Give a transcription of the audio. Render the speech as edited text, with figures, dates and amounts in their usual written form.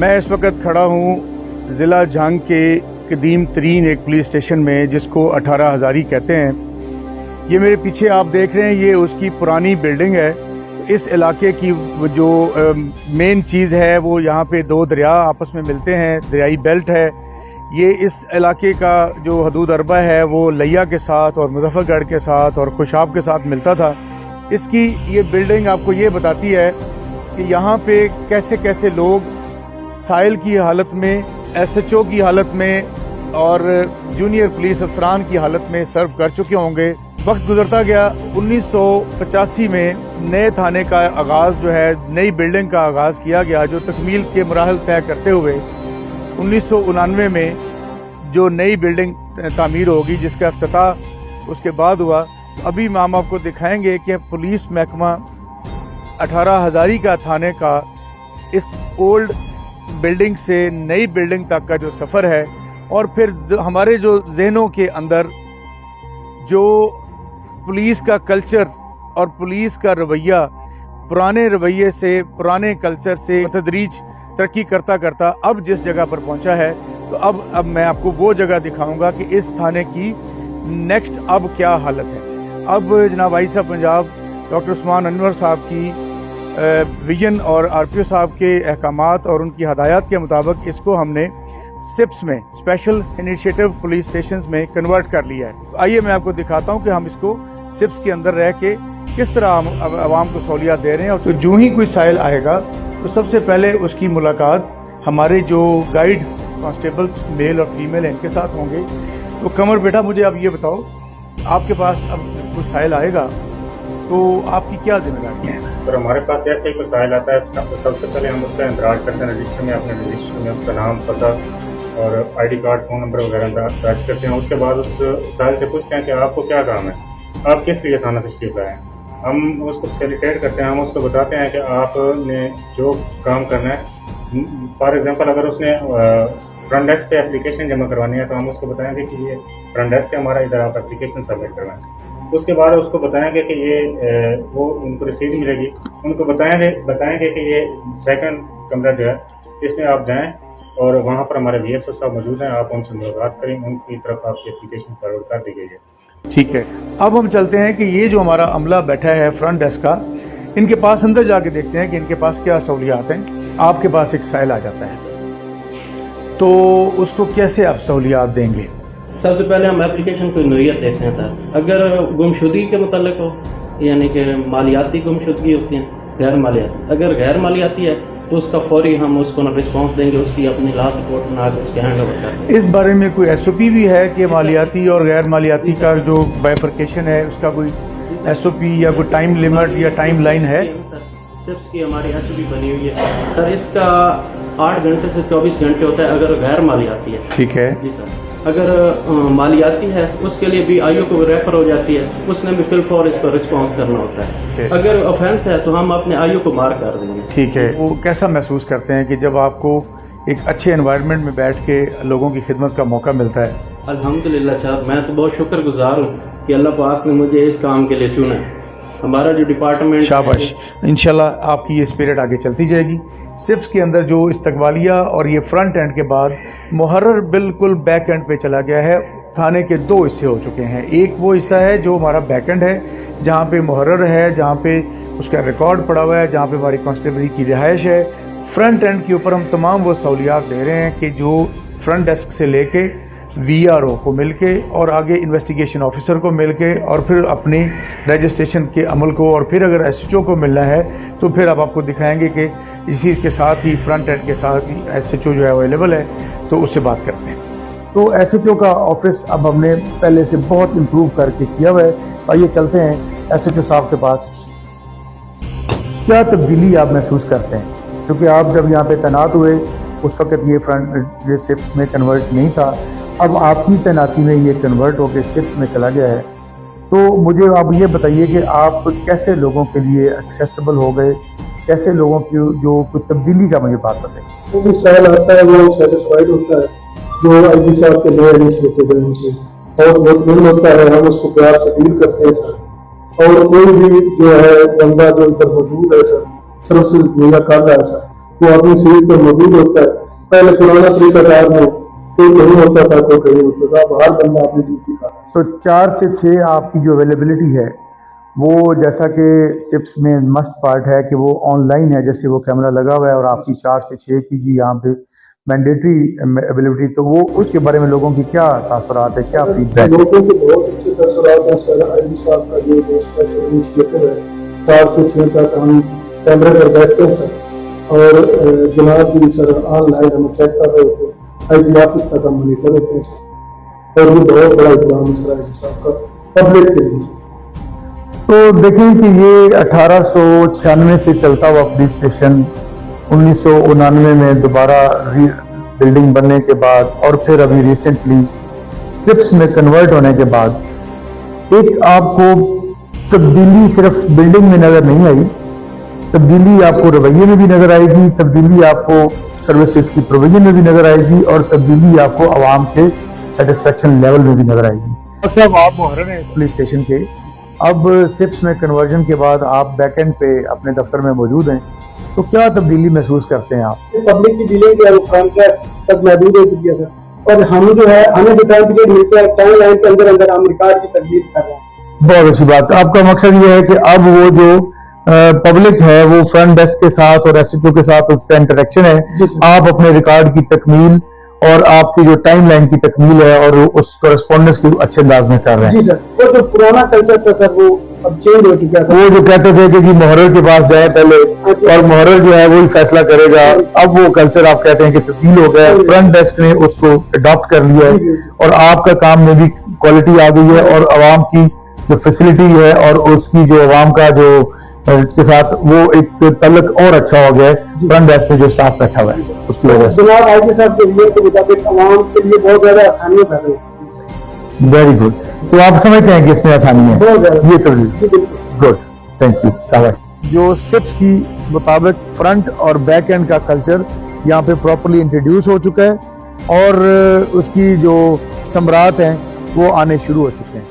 मैं इस वक्त खड़ा हूँ ज़िला झांग के कदीम तरीन एक पुलिस स्टेशन में, जिसको 18 हज़ारी कहते हैं। ये मेरे पीछे आप देख रहे हैं, ये उसकी पुरानी बिल्डिंग है। इस इलाके की जो मेन चीज़ है वो यहाँ पे दो दरिया आपस में मिलते हैं, दरियाई बेल्ट है। ये इस इलाके का जो हदूद अरबा है वो लिया के साथ और मुजफ्फरगढ़ के साथ और खुशाब के साथ मिलता था। इसकी ये बिल्डिंग आपको ये बताती है कि यहाँ पे कैसे कैसे लोग साइल की हालत में, SHO की हालत में और जूनियर पुलिस अफसरान की हालत में सर्व कर चुके होंगे। वक्त गुजरता गया, 1985 में नए थाने का आगाज़ जो है, नई बिल्डिंग का आगाज़ किया गया, जो तकमील के मराहल तय करते हुए 1999 में जो नई बिल्डिंग तामीर होगी, जिसका इफ्तिताह उसके बाद हुआ। अभी हम आपको दिखाएंगे कि पुलिस महकमा 18 हज़ारी का थाने का इस ओल्ड बिल्डिंग से नई बिल्डिंग तक का जो सफ़र है, और फिर हमारे जो जहनों के अंदर जो पुलिस का कल्चर और पुलिस का रवैया पुराने रवैये से, पुराने कल्चर से तदरीज तरक्की करता करता अब जिस जगह पर पहुंचा है, तो अब मैं आपको वो जगह दिखाऊंगा कि इस थाने की नेक्स्ट अब क्या हालत है। अब जनाब आई साहब पंजाब डॉक्टर उस्मान अनवर साहब की विजन और RPO साहब के अहकामात और उनकी हदायत के मुताबिक इसको हमने SIPS में, स्पेशल इनिशिएटिव पुलिस स्टेशंस में कन्वर्ट कर लिया है। आइए मैं आपको दिखाता हूं कि हम इसको SIPS के अंदर रह के किस तरह हम आवाम को सहूलियत दे रहे हैं। और तो जो ही कोई साइल आएगा तो सबसे पहले उसकी मुलाकात हमारे जो गाइड कांस्टेबल्स मेल और फीमेल हैं इनके साथ होंगे। तो कमर बेटा, मुझे आप ये बताओ, आपके पास अब कोई साइल आएगा तो आपकी क्या जिम्मेदारी है? सर, हमारे पास जैसे ही कोई साइल आता है तो सबसे पहले हम उसका इंदराज करते हैं रजिस्टर में, अपने रजिस्टर में उसका नाम, पता और ID कार्ड, फ़ोन नंबर वगैरह दर्ज करते हैं। उसके बाद उस साइल से पूछते हैं कि आपको क्या काम है, आप किस लिए थाना तशरीफ लाए हैं। हम उसको फैसिलिटेट करते हैं, हम उसको बताते हैं कि आपने जो काम करना है। फॉर एग्जांपल, अगर उसने फ्रंट डेस्क पे एप्लीकेशन जमा करवानी है तो हम उसको बताएंगे कि ये फ्रंट डेस्क से हमारा इधर आप एप्लीकेशन सबमिट करवाएं। उसके बाद उसको बताएंगे कि ये वो उनको रसीद मिलेगी, उनको बताएंगे कि ये सेकंड कमरा जो है इसमें आप जाएं और वहाँ पर हमारे VSO साहब मौजूद हैं, आप उनसे मुलाकात करें, उनकी तरफ आपकी एप्लीकेशन फॉरवर्ड कर दी गई है। ठीक है, अब हम चलते हैं कि ये जो हमारा अमला बैठा है फ्रंट डेस्क का, इनके पास अंदर जाके देखते हैं कि इनके पास क्या सहूलियात हैं। आपके पास एक साइल आ जाता है तो उसको कैसे आप सहूलियात देंगे? सबसे पहले हम एप्लीकेशन की नोयत देखते हैं सर। अगर गुमशुदगी के मुतालिक हो, यानी कि मालियाती गुमशुदगी होती है, गैर मालियाती, अगर गैर मालियाती है तो उसका फौरी हम उसको रिस्पॉन्स देंगे, उसकी अपनी लॉ सपोर्ट बना के उसके हैंड ओवर करेंगे। इस बारे में कोई SOP भी है कि मालियाती और गैर मालियाती का जो बाइफर्केशन है उसका कोई SOP या कोई टाइम लिमिट या टाइम लाइन है? SIPS की हमारी SOP बनी हुई है सर। इसका 8 घंटे से 24 घंटे होता है अगर गैर मालियाती है। ठीक है जी सर। अगर मालियाती है उसके लिए भी IO को रेफर हो जाती है, उसने भी फिल फॉर इस पर रिस्पॉन्स करना होता है। अगर ऑफेंस है तो हम अपने IO को मार्क कर देंगे। ठीक है। वो कैसा महसूस करते हैं कि जब आपको एक अच्छे एनवायरनमेंट में बैठ के लोगों की खिदमत का मौका मिलता है? अल्हम्दुलिल्लाह सर, मैं तो बहुत शुक्रगुजार हूँ कि अल्लाह पाक ने मुझे इस काम के लिए चुना है। हमारा जो डिपार्टमेंट, शाबाश, इंशाल्लाह आपकी ये स्पिरिट आगे चलती जाएगी। SIPS के अंदर जो इस्तकबालिया और ये फ्रंट एंड के बाद मुहर्रर बिल्कुल बैक एंड पे चला गया है। थाने के 2 हिस्से हो चुके हैं। एक वो हिस्सा है जो हमारा बैक एंड है, जहाँ पे मुहर्रर है, जहाँ पे उसका रिकॉर्ड पड़ा हुआ है, जहाँ पे हमारी कांस्टेबली की रिहाइश है। फ्रंट एंड के ऊपर हम तमाम वो सहूलियात दे रहे हैं कि जो फ्रंट डेस्क से लेके VRO को मिलके और आगे इन्वेस्टिगेशन ऑफिसर को मिलके और फिर अपनी रजिस्ट्रेशन के अमल को, और फिर अगर SHO को मिलना है तो फिर अब आपको दिखाएंगे कि इसी के साथ ही फ्रंट एंड के साथ ही SHO जो है अवेलेबल है, तो उससे बात करते हैं। तो SHO का ऑफिस अब हमने पहले से बहुत इम्प्रूव करके किया हुआ है। आइए चलते हैं SHO साहब के पास। क्या तब्दीली आप महसूस करते हैं? क्योंकि आप जब यहाँ पे तैनात हुए उस वक्त ये फ्रंट ये SIPS में कन्वर्ट नहीं था, अब आपकी तैनाती में ये कन्वर्ट होकर SIPS में चला गया है। तो मुझे आप ये बताइए कि आप कैसे लोगों के लिए एक्सेसिबल हो गए, कैसे लोगों की जो कुछ तब्दीली का मुझे बात बताइए। जो भी सवाल आता है वो सेटिस्फाइड होता है, जो IG साहब के नए इनिशिएटिव है उनसे, और बहुत दिन होता है, हम उसको प्यार से डील करते हैं सर। और कोई भी जो है बंदा जो इधर मौजूद है सर, सर्विसेज मुहैया कर रहा है सर, वो आदमी सीट पर मौजूद होता है। पहले पुराना तरीकाकार में कोई कहीं होता था, कोई कहीं होता था, अब हर बंदा अपनी ड्यूटी कर रहा है। तो 4 से 6 आपकी जो अवेलेबिलिटी है वो जैसा कि सिप्स में मस्ट पार्ट है कि वो ऑनलाइन है, जैसे वो कैमरा लगा हुआ है और आपकी 4 से 6 की जी यहाँ पे मैंडेटरी अवेलेबिलिटी, तो वो उसके बारे में लोगों की क्या तासुरात है, क्या फीडबैक है? लोगों के बहुत अच्छे तासुरात हैं सर। आईडी साहब का जो स्पेशल इनिशिएटिव है, 4 से 6 तक हम कैमरे पर बैठते हैं सर, और जनाब भी सर ऑनलाइन हम चेक कर रहे होते हैं, आईडी ऑफिस तक हम मॉनिटर होते हैं सर, और ये बहुत बड़ा इकदाम है सर आईडी साहब का पब्लिक के लिए। तो देखें कि ये 1896 से चलता हुआ पुलिस स्टेशन 1999 में दोबारा बिल्डिंग बनने के बाद और फिर अभी रिसेंटली सिप्स में कन्वर्ट होने के बाद एक आपको तब्दीली सिर्फ बिल्डिंग में नजर नहीं आई, तब्दीली आपको रवैये में भी नजर आएगी, तब्दीली आपको सर्विसेज की प्रोविजन में भी नजर आएगी, और तब्दीली आपको आवाम के सेटिस्फेक्शन लेवल में भी नजर आएगी। डॉक्टर साहब, आप मुहर्रर हैं पुलिस स्टेशन के, अब सिप्स में कन्वर्जन के बाद आप बैक एंड पे अपने दफ्तर में मौजूद हैं, तो क्या तब्दीली महसूस करते हैं आप? पब्लिक की डीलिंग है वो फ्रंट तक महदूद हो चुकी है सर, और हम जो है हमें जो टाइम पीरियड मिलता है टाइम लाइन के अंदर अंदर हम रिकॉर्ड की तब्दील कर रहे हैं। बहुत अच्छी बात। आपका मकसद ये है कि अब वो जो पब्लिक है वो फ्रंट डेस्क के साथ और एसएचओ के साथ उसका इंटरेक्शन है, आप अपने रिकॉर्ड की तकमील और आपकी जो टाइम लाइन की तकमील है और उस कॉरेस्पॉन्डेंस को अच्छे अंदाज में कर रहे हैं। जी सर, वो जो पुराना कल्चर था सर वो अब चेंज हो चुका है। वो जो कहते थे कि जी मुहर्रर के पास जाए पहले और मुहर्रर जो है वही फैसला करेगा, अब वो कल्चर आप कहते हैं कि तब्दील हो गया, फ्रंट डेस्क ने उसको अडॉप्ट कर लिया है और आपका काम में भी क्वालिटी आ गई है, और आवाम की जो फैसिलिटी है और उसकी जो आवाम का जो के साथ वो एक तल्लक और अच्छा हो गया है, फ्रंट डेस्क पे जो स्टाफ बैठा हुआ है उसकी वजह से। जनाब आईजी साहब के लिए के मुताबिक आवाम के लिए बहुत ज्यादा आसानियां पैदा हुई। Very good. तो आप समझते हैं कि इसमें आसानी है बहुत ज्यादा। ये तो जी बिल्कुल। गुड, थैंक यू शाबाश। जो सिप्स की मुताबिक फ्रंट और बैक एंड का कल्चर यहाँ पे प्रॉपर्ली इंट्रोड्यूस हो चुका है और उसकी जो समरात हैं वो आने शुरू हो चुके हैं।